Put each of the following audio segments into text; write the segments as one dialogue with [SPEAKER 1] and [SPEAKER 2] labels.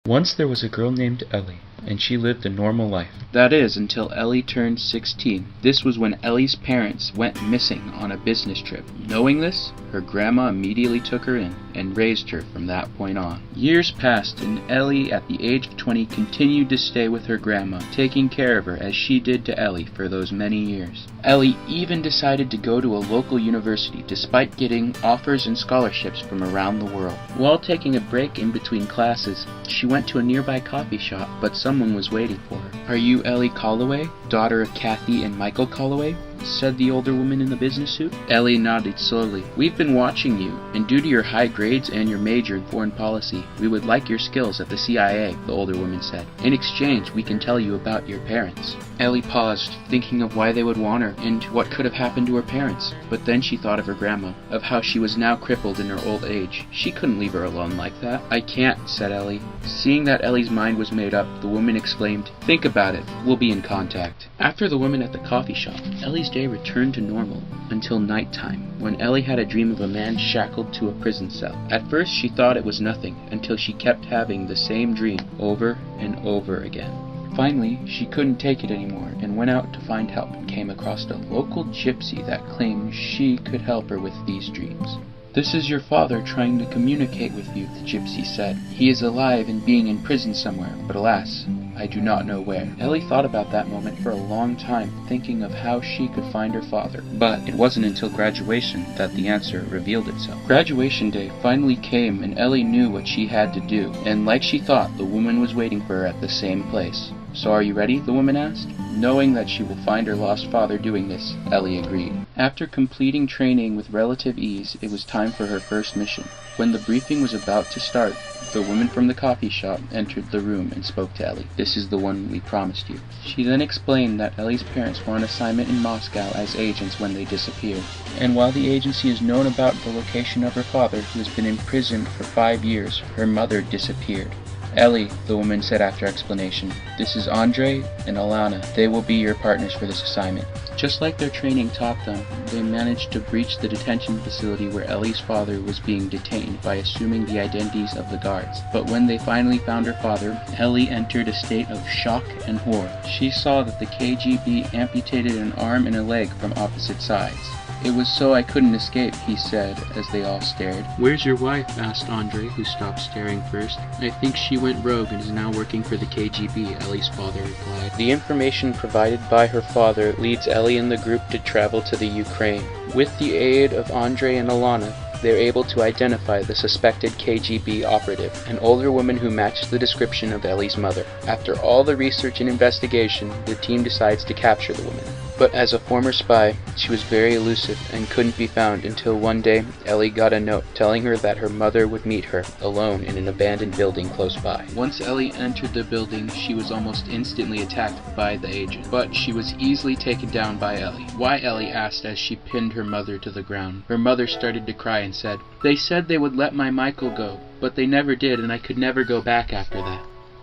[SPEAKER 1] Once there was a girl named Ellie, and she lived a normal life. That is, until Ellie turned 16. This was when Ellie's parents went missing on a business trip. Knowing this, her grandma immediately took her in and raised her from that point on. Years passed, and Ellie, at the age of 20, continued to stay with her grandma, taking care of her as she did to Ellie for those many years. Ellie even decided to go to a local university despite getting offers and scholarships from around the world. While taking a break in between classes, she went to a nearby coffee shop, but someone was waiting for her. "Are you Ellie Calloway, daughter of Kathy and Michael Calloway?" said the older woman in the business suit. Ellie nodded slowly. "We've been watching you, and due to your high grades and your major in foreign policy, we would like your skills at the CIA, the older woman said. "In exchange, we can tell you about your parents." Ellie paused, thinking of why they would want her and what could have happened to her parents. But then she thought of her grandma, of how she was now crippled in her old age. She couldn't leave her alone like that. "I can't," said Ellie. Seeing that Ellie's mind was made up, the woman exclaimed, "Think about it. We'll be in contact." After the woman at the coffee shop, Ellie's day returned to normal until nighttime, when Ellie had a dream of a man shackled to a prison cell. At first she thought it was nothing, until she kept having the same dream over and over again. Finally, she couldn't take it anymore and went out to find help and came across a local gypsy that claimed she could help her with these dreams. "This is your father trying to communicate with you," the gypsy said. "He is alive and being in prison somewhere, but alas, I do not know where." Ellie thought about that moment for a long time, thinking of how she could find her father. But it wasn't until graduation that the answer revealed itself. Graduation day finally came, and Ellie knew what she had to do, and like she thought, the woman was waiting for her at the same place. "So are you ready?" the woman asked. Knowing that she will find her lost father doing this, Ellie agreed. After completing training with relative ease, it was time for her first mission. When the briefing was about to start, the woman from the coffee shop entered the room and spoke to Ellie. "This is the one we promised you." She then explained that Ellie's parents were on assignment in Moscow as agents when they disappeared. And while the agency is known about the location of her father, who has been imprisoned for 5 years, her mother disappeared. "Ellie," the woman said after explanation, "this is Andre and Alana. They will be your partners for this assignment." Just like their training taught them, they managed to breach the detention facility where Ellie's father was being detained by assuming the identities of the guards. But when they finally found her father, Ellie entered a state of shock and horror. She saw that the KGB amputated an arm and a leg from opposite sides. "It was so I couldn't escape," he said as they all stared. "Where's your wife?" asked Andre, who stopped staring first. "I think she went rogue and is now working for the KGB, Ellie's father replied. The information provided by her father leads Ellie and the group to travel to the Ukraine. With the aid of Andre and Alana, they're able to identify the suspected KGB operative, an older woman who matched the description of Ellie's mother. After all the research and investigation, the team decides to capture the woman. But as a former spy, she was very elusive and couldn't be found until one day Ellie got a note telling her that her mother would meet her alone in an abandoned building close by. Once Ellie entered the building, she was almost instantly attacked by the agent, but she was easily taken down by Ellie. "Why?" Ellie asked as she pinned her mother to the ground. Her mother started to cry and said, "They said they would let my Michael go, but they never did, and I could never go back after that."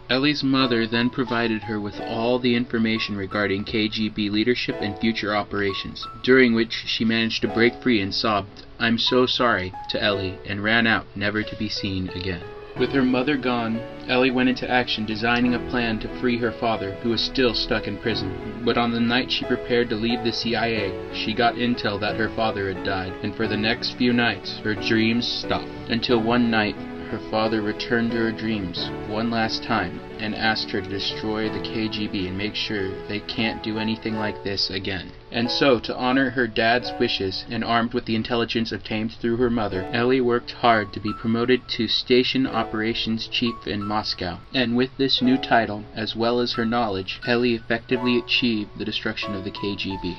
[SPEAKER 1] Ellie's mother then provided her with all the information regarding KGB leadership and future operations, during which she managed to break free and sobbed, "I'm so sorry," to Ellie, and ran out, never to be seen again. With her mother gone, Ellie went into action designing a plan to free her father, who was still stuck in prison. But on the night she prepared to leave the CIA, she got intel that her father had died, and for the next few nights, her dreams stopped. Until one night, her father returned to her dreams one last time and asked her to destroy the KGB and make sure they can't do anything like this again. And so, to honor her dad's wishes and armed with the intelligence obtained through her mother, Ellie worked hard to be promoted to Station Operations Chief in Moscow. And with this new title, as well as her knowledge, Ellie effectively achieved the destruction of the KGB.